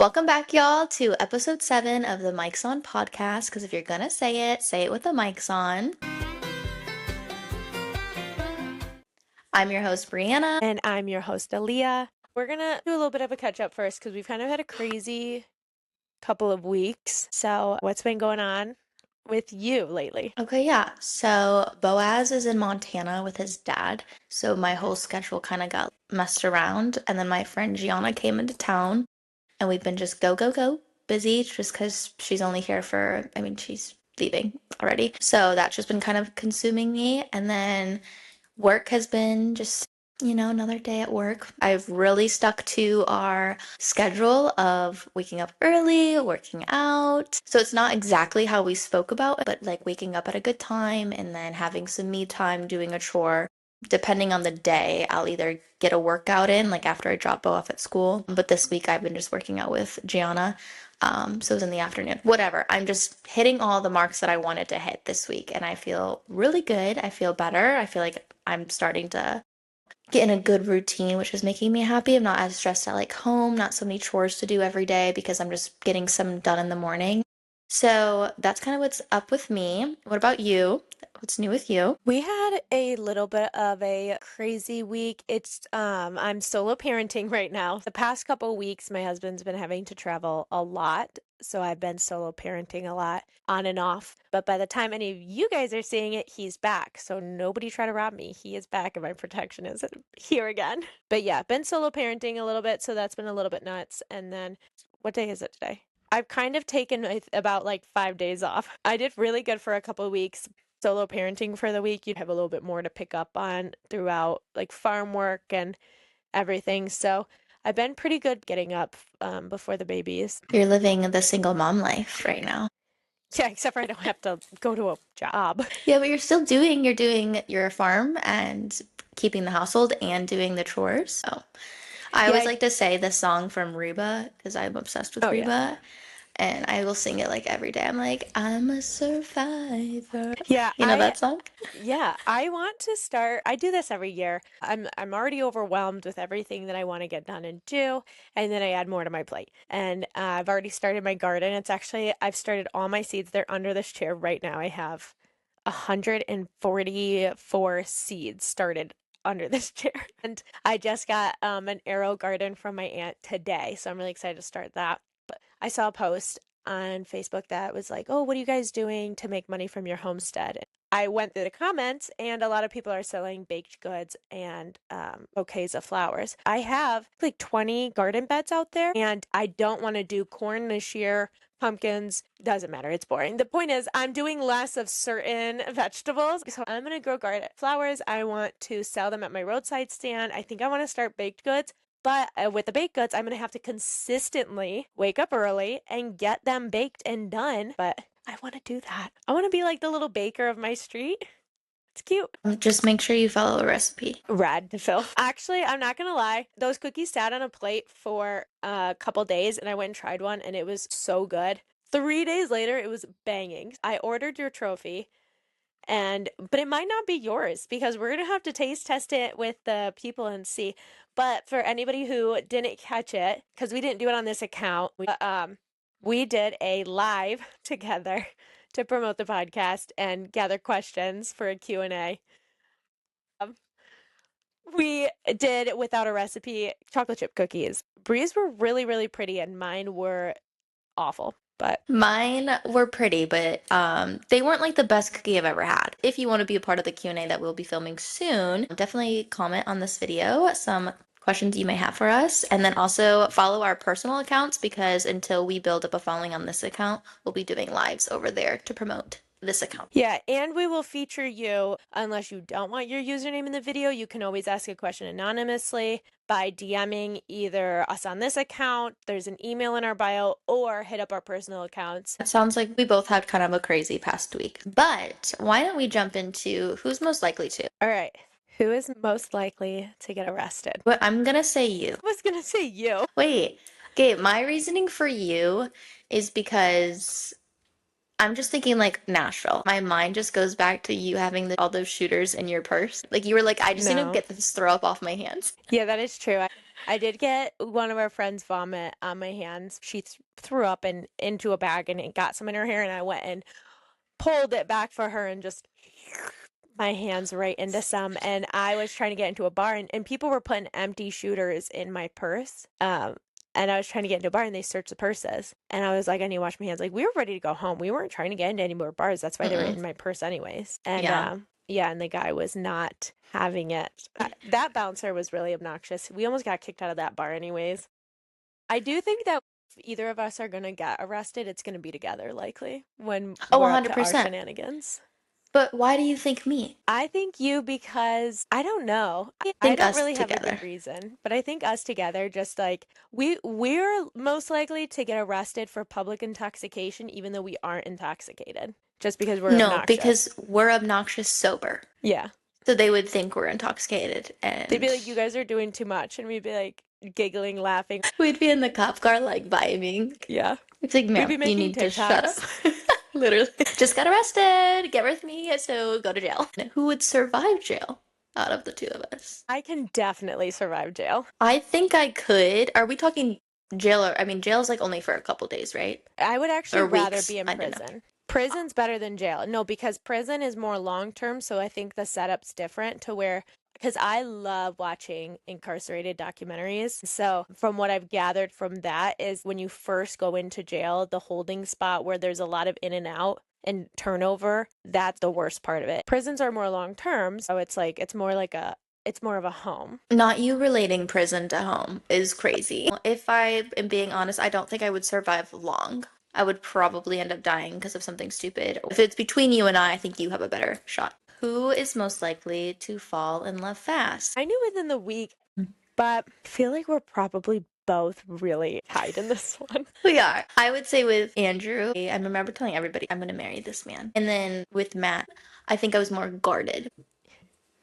Welcome back, y'all, to episode 7 of the Mics On podcast. Because if you're gonna say it with the mics on. I'm your host, Brianna. And I'm your host, Aaliyah. We're going to do a little bit of a catch up first because we've kind of had a crazy couple of weeks. So, what's been going on with you lately? Okay, yeah. So Boaz is in Montana with his dad. So my whole schedule kind of got messed around. And then my friend Gianna came into town, and we've been just go, busy just because she's only here she's leaving already. So that's just been kind of consuming me. And then work has been just, another day at work. I've really stuck to our schedule of waking up early, working out. So it's not exactly how we spoke about, but like waking up at a good time and then having some me time doing a chore. Depending on the day, I'll either get a workout in, like after I drop Bo off at school. But this week I've been just working out with Gianna. So it was in the afternoon. Whatever. I'm just hitting all the marks that I wanted to hit this week, and I feel really good. I feel better. I feel like I'm starting to get in a good routine, which is making me happy. I'm not as stressed out like home, not so many chores to do every day because I'm just getting some done in the morning. So that's kind of what's up with me. What about you? What's new with you? We had a little bit of a crazy week. I'm solo parenting right now. The past couple weeks, my husband's been having to travel a lot. So I've been solo parenting a lot on and off. But by the time any of you guys are seeing it, he's back. So nobody try to rob me. He is back and my protection is here again. But yeah, been solo parenting a little bit. So that's been a little bit nuts. And then what day is it today? I've kind of taken about like 5 days off. I did really good for a couple of weeks solo parenting for the week. You'd have a little bit more to pick up on throughout like farm work and everything. So I've been pretty good getting up before the babies. You're living the single mom life right now. Yeah, except for I don't have to go to a job. Yeah, but you're doing your farm and keeping the household and doing the chores. So I always Yeah, like to say the song from Reba because I'm obsessed with oh yeah. Reba. And I will sing it like every day. I'm like, I'm a survivor. Yeah, You know that song? I want to start. I do this every year. I'm already overwhelmed with everything that I want to get done and do, and then I add more to my plate. And I've already started my garden. I've started all my seeds. They're under this chair right now. I have 144 seeds started under this chair. And I just got an arrow garden from my aunt today, so I'm really excited to start that. But I saw a post on Facebook that was like, "Oh, what are you guys doing to make money from your homestead?" I went through the comments, and a lot of people are selling baked goods and bouquets of flowers. I have like 20 garden beds out there, and I don't want to do corn this year. Pumpkins, doesn't matter, it's boring. The point is, I'm doing less of certain vegetables. So I'm going to grow garden flowers. I want to sell them at my roadside stand. I think I want to start baked goods. But with the baked goods, I'm going to have to consistently wake up early and get them baked and done. But I want to do that. I want to be like the little baker of my street. It's cute. Just make sure you follow the recipe. Rad to fill. Actually, I'm not gonna lie. Those cookies sat on a plate for a couple days and I went and tried one and it was so good. 3 days later, it was banging. I ordered your trophy but it might not be yours because we're gonna have to taste test it with the people and see. But for anybody who didn't catch it, because we didn't do it on this account, we did a live together to promote the podcast and gather questions for a Q&A. We did, without a recipe, chocolate chip cookies. Bree's were really, really pretty, and mine were awful. But Mine were pretty, but they weren't like the best cookie I've ever had. If you want to be a part of the Q&A that we'll be filming soon, definitely comment on this video some questions you may have for us, and then also follow our personal accounts because until we build up a following on this account, we'll be doing lives over there to promote this account. yeah, and we will feature you. Unless you don't want your username in the video, you can always ask a question anonymously by DMing either us on this account, there's an email in our bio, or hit up our personal accounts. It sounds like we both had kind of a crazy past week. But why don't we jump into who's most likely to? All right. Who is most likely to get arrested? But I'm gonna say you. I was gonna say you. Wait. Okay, my reasoning for you is because I'm just thinking like Nashville. My mind just goes back to you having all those shooters in your purse. Like you were like, I just need to No. get this throw up off my hands. Yeah, that is true. I did get one of our friends vomit on my hands. She threw up into a bag and it got some in her hair, and I went and pulled it back for her and just my hands right into some. And I was trying to get into a bar, and people were putting empty shooters in my purse. And I was trying to get into a bar and they searched the purses. And I was like, I need to wash my hands. Like, we were ready to go home. We weren't trying to get into any more bars. That's why they were Mm-mm. in my purse anyways. And Yeah. yeah, and the guy was not having it. That bouncer was really obnoxious. We almost got kicked out of that bar anyways. I do think that if either of us are going to get arrested, it's going to be together, likely, when Oh, we're up to our 100%. shenanigans. But why do you think me? I think you because I don't know. I Think don't us really have a together. good reason, but I think us together just like we're most likely to get arrested for public intoxication even though we aren't intoxicated, just because we're No, obnoxious. because we're obnoxious sober. Yeah. So they would think we're intoxicated They'd be and like, "You guys are doing too much." And we'd be like giggling, laughing. we'd be in the cop car like vibing. Yeah. It's like, We'd ma'am, be you making need to shut up. TikToks. Literally. Just got arrested. Get with me, so go to jail. Who would survive jail out of the two of us? I can definitely survive jail. I think I could. Are we talking jail or I mean jail's like only for a couple days, right? I would actually Or rather weeks? be in I don't know. prison. Prison's better than jail. No, because prison is more long term, so I think the setup's different to where because I love watching incarcerated documentaries. So, from what I've gathered from that is when you first go into jail, the holding spot where there's a lot of in and out and turnover, that's the worst part of it. Prisons are more long term, so it's like it's more of a home. Not you relating prison to home is crazy. If I am being honest, I don't think I would survive long. I would probably end up dying because of something stupid. If it's between you and I think you have a better shot. Who is most likely to fall in love fast? I knew within the week, but I feel like we're probably both really tied in this one. We are. I would say with Andrew, I remember telling everybody I'm going to marry this man. And then with Matt, I think I was more guarded.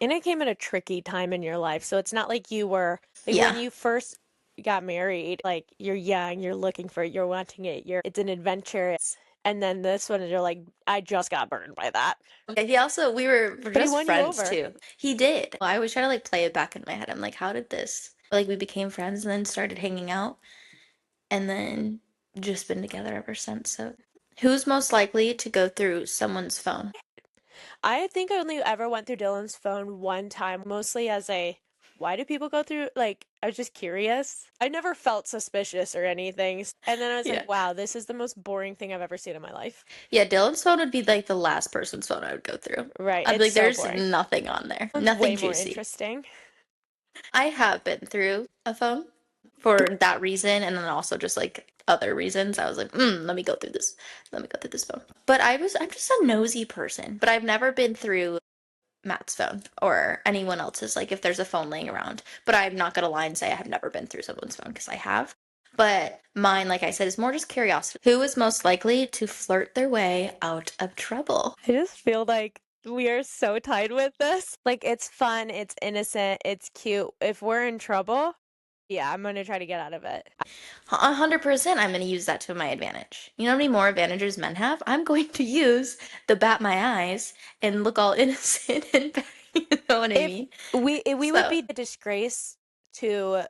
And it came at a tricky time in your life. So it's not like you were like when Yeah. you first got married, like you're young, you're looking for it, you're wanting it, it's an adventure. And then this one, you're like, I just got burned by that. Okay, he also, we were But he just won you friends over. too. He did. I always try to like play it back in my head. I'm like, how did this? Like we became friends and then started hanging out and then just been together ever since. So who's most likely to go through someone's phone? I think I only ever went through Dylan's phone one time, mostly as a why do people go through like I was just curious. I never felt suspicious or anything. And then I was Yeah. like, wow, this is the most boring thing I've ever seen in my life. Yeah, Dylan's phone would be like the last person's phone I would go through. Right. I'd be It's like, so there's boring. nothing on there, It's nothing way more juicy. interesting. I have been through a phone for that reason, and then also just like other reasons. I was like, let me go through this. Let me go through this phone. But I'm just a nosy person. But I've never been through Matt's phone or anyone else's, like if there's a phone laying around. But I'm not gonna lie and say I have never been through someone's phone because I have. But mine, like I said, is more just curiosity. Who is most likely to flirt their way out of trouble? I just feel like we are so tied with this. Like it's fun, it's innocent, it's cute. If we're in trouble, yeah, I'm gonna try to get out of it. 100% I'm going to use that to my advantage. You know how many more advantages men have? I'm going to use the bat my eyes and look all innocent and you know what I If mean? we would So be a disgrace to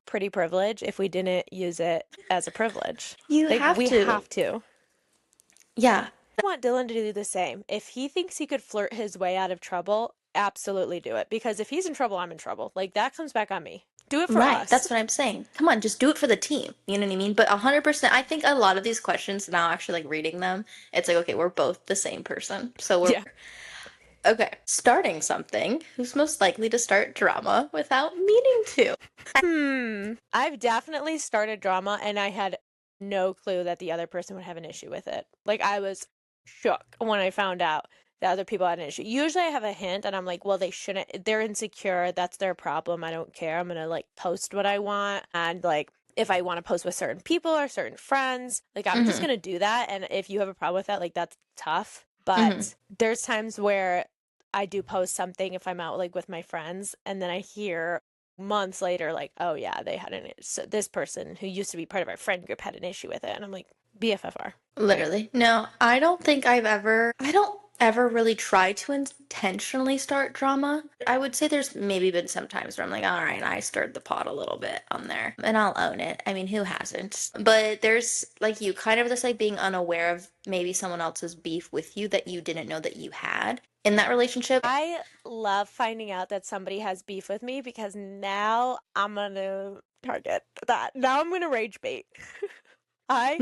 pretty privilege if we didn't use it as a privilege. you Like have we to. have to. Yeah. I want Dylan to do the same. If he thinks he could flirt his way out of trouble, absolutely do it. Because if he's in trouble, I'm in trouble. Like that comes back on me. Do it for Right. us. That's what I'm saying. Come on, just do it for the team. You know what I mean? But 100%, I think a lot of these questions now, actually like reading them, it's like, okay, we're both the same person. So we're Yeah. okay. Starting something. Who's most likely to start drama without meaning to? I've definitely started drama and I had no clue that the other person would have an issue with it. Like I was shook when I found out that other people had an issue. Usually I have a hint and I'm like, well, they shouldn't. They're insecure. That's their problem. I don't care. I'm gonna like post what I want and like if I want to post with certain people or certain friends, like I'm just Mm-hmm. gonna do that. And if you have a problem with that, like that's tough. Mm-hmm. But there's times where I do post something if I'm out like with my friends and then I hear months later, like, oh yeah, they had so this person who used to be part of our friend group had an issue with it, and I'm like, BFFR. Literally. No, I don't think I've ever. I don't. ever really try to intentionally start drama. I would say there's maybe been some times where I'm like, all right, I stirred the pot a little bit on there, and I'll own it. I mean, who hasn't? But there's like you kind of just like being unaware of maybe someone else's beef with you that you didn't know that you had in that relationship. I love finding out that somebody has beef with me because now I'm gonna target that. Now I'm gonna rage bait. I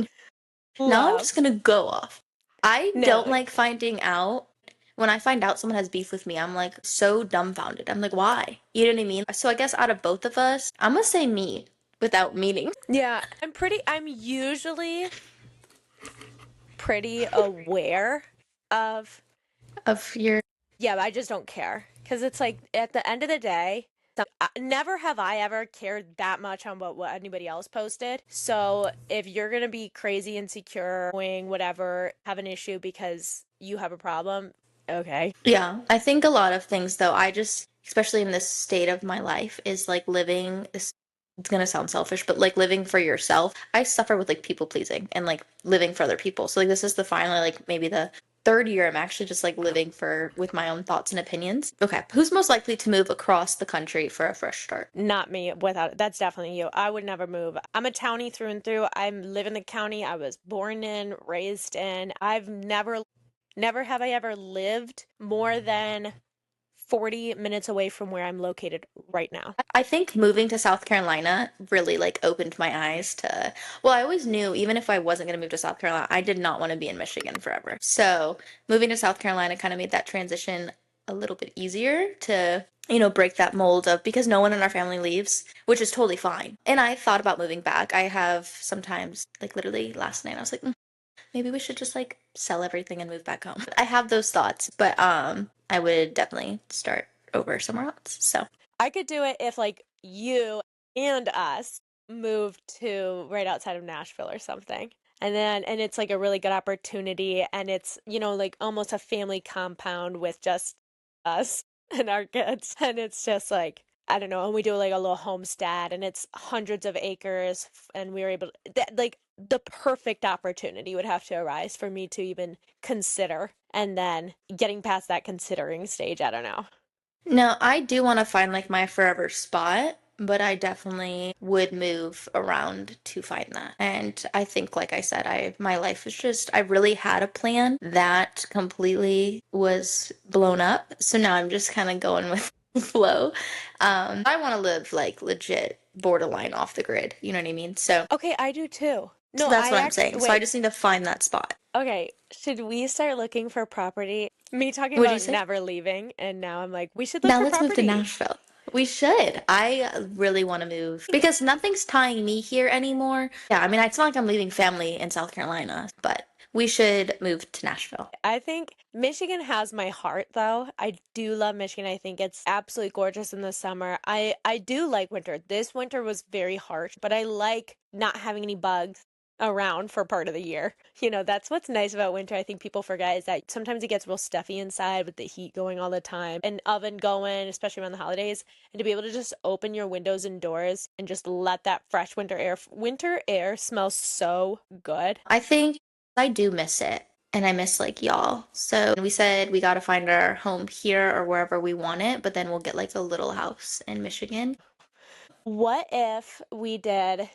Now I'm just love gonna go off. I don't nailing. like finding out. When I find out someone has beef with me, I'm like so dumbfounded. I'm like, why? You know what I mean? So I guess out of both of us, I'm gonna say me without meaning Yeah, I'm usually pretty aware of, of your. yeah, but I just don't care. Because it's like, at the end of the day, never have I ever cared that much on what anybody else posted. So if you're going to be crazy insecure, doing whatever, have an issue because you have a problem, okay. Yeah, I think a lot of things though, I just, especially in this state of my life, is like living, it's gonna sound selfish, but like living for yourself. I suffer with like people pleasing and like living for other people. So like this is the finally like maybe the third year I'm actually just like living for with my own thoughts and opinions. Okay, who's most likely to move across the country for a fresh start? Not me without that's definitely you. I would never move. I'm a townie through and through. I live in the county I was born in, raised in. I've never have I ever lived more than 40 minutes away from where I'm located right now. I think moving to South Carolina really like opened my eyes to, well, I always knew even if I wasn't going to move to South Carolina, I did not want to be in Michigan forever. So moving to South Carolina kind of made that transition a little bit easier to, break that mold of because no one in our family leaves, which is totally fine. And I thought about moving back. I have sometimes, like literally last night, I was like, maybe we should just like sell everything and move back home. I have those thoughts, but I would definitely start over somewhere else. So I could do it if like you and us moved to right outside of Nashville or something. And it's like a really good opportunity and it's, like almost a family compound with just us and our kids. And it's just like I don't know, and we do like a little homestead and it's hundreds of acres and we were able to that like the perfect opportunity would have to arise for me to even consider. And then getting past that considering stage, I don't know. no, I do want to find like my forever spot, but I definitely would move around to find that. And I think, like I said, my life is just I really had a plan that completely was blown up. So now I'm just kind of going with the flow. I want to live like legit borderline off the grid. You know what I mean? Okay, I do too. So No, that's I what I'm actually, saying. So I wait. just need to find that spot. Okay, should we start looking for property? Me talking What'd you about say? never leaving, and now I'm like, we should look Now for let's move to property. Nashville. We should. I really want to move because nothing's tying me here anymore. Yeah, I mean, it's not like I'm leaving family in South Carolina, but we should move to Nashville. I think Michigan has my heart, though. I do love Michigan. I think it's absolutely gorgeous in the summer. I do like winter. This winter was very harsh, but I like not having any bugs around for part of the year. That's what's nice about winter. I think people forget is that sometimes it gets real stuffy inside with the heat going all the time and oven going, especially around the holidays. And to be able to just open your windows and doors and just let that fresh winter air smell so good. I think I do miss it and I miss like y'all. So we said we got to find our home here or wherever we want it, but then we'll get like a little house in Michigan. What if we did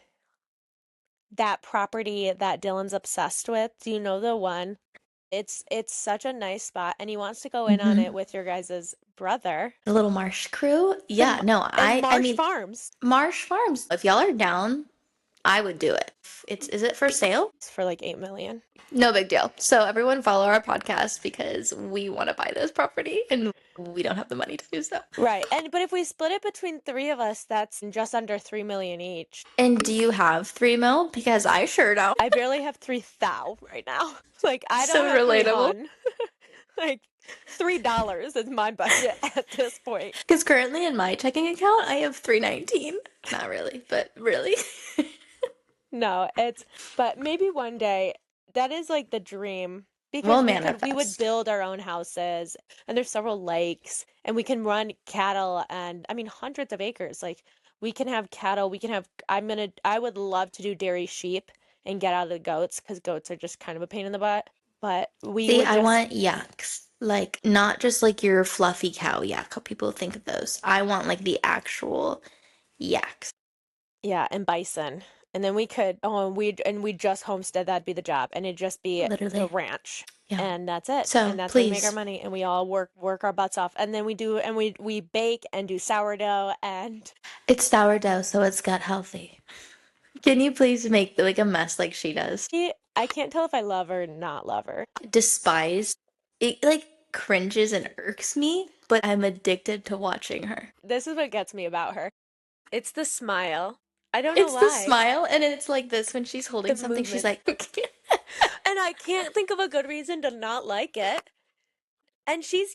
that property that Dylan's obsessed with? Do you know the one? It's such a nice spot and he wants to go in on it Hmm. with your guys' brother. The little marsh crew. Yeah, no, And I Marsh mean, Farms Marsh Farms. If y'all are down, I would do it. Is it for sale? for like 8 million. No big deal. So everyone follow our podcast because we want to buy this property and we don't have the money to do so. Right. But if we split it between three of us, that's just under 3 million each. And do you have 3 mil? Because I sure don't. I barely have 3 thou right now. Like I don't So have relatable. 3 hun. Like $3 is my budget at this point. Because currently in my checking account, I have 319. Not really, but really. No, but maybe one day that is like the dream We'll because we would manifest. build our own houses and there's several lakes and we can run cattle and I mean hundreds of acres. Like we can have cattle, I would love to do dairy sheep and get out of the goats because goats are just kind of a pain in the butt. but we See, would I just, want yaks. Like, not just like your fluffy cow yak, how people think of those. I want like the actual yaks. yeah, and bison. And then we could, oh, and we'd just homestead, that'd be the job. And it'd just be the Literally. ranch. Yeah. And that's it. And So that's how we make our please, money. And we all work our butts off. And then we bake and do sourdough and it's sourdough, so it's gut healthy. Can you please make like a mess like she does? I can't tell if I love her or not love her. Despise it, like cringes and irks me, but I'm addicted to watching her. This is what gets me about her. It's the smile. I don't know It's the why. smile, and it's like this when she's The holding something, she's movements. like, And I can't think of a good reason to not like it. And she's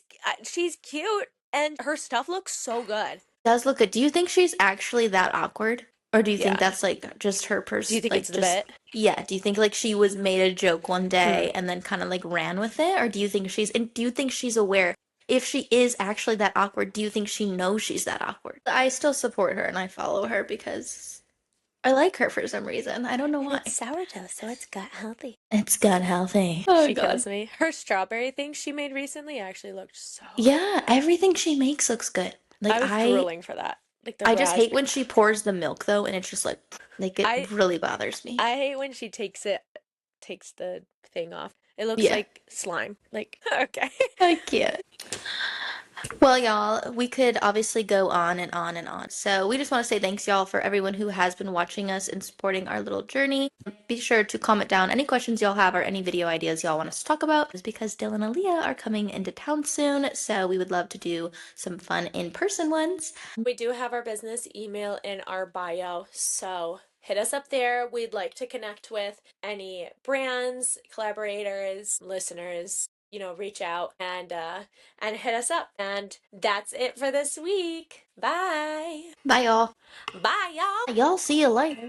cute and her stuff looks so good. does look good. Do you think she's actually that awkward? Or do you think Yeah. that's like just her Do you think it's like the just bit? yeah, do you think like she was made a joke one Hmm. day and then kind of like ran with it? Or do you think she's aware if she is actually that awkward, do you think she knows she's that awkward? I still support her and I follow her because I like her for some reason. I don't know And it's why. sourdough, so it's gut healthy. It's gut healthy. Oh She God. kills me. Her strawberry thing she made recently actually looked so Yeah, everything she makes looks good. Like I was drooling for that. Like the I just hate raspberry. when she pours the milk though, and it's just like it I really bothers me. I hate when she takes the thing off. It looks Yeah, like slime. Like, okay. I can't. Well, y'all, we could obviously go on and on and on. So we just want to say thanks, y'all, for everyone who has been watching us and supporting our little journey. Be sure to comment down any questions y'all have or any video ideas y'all want us to talk about. It's because Dylan and Aaliyah are coming into town soon, so we would love to do some fun in-person ones. We do have our business email in our bio, so hit us up there. We'd like to connect with any brands, collaborators, listeners. Reach out and hit us up. And that's it for this week. Bye. Bye, y'all. Bye, y'all. Y'all see you later.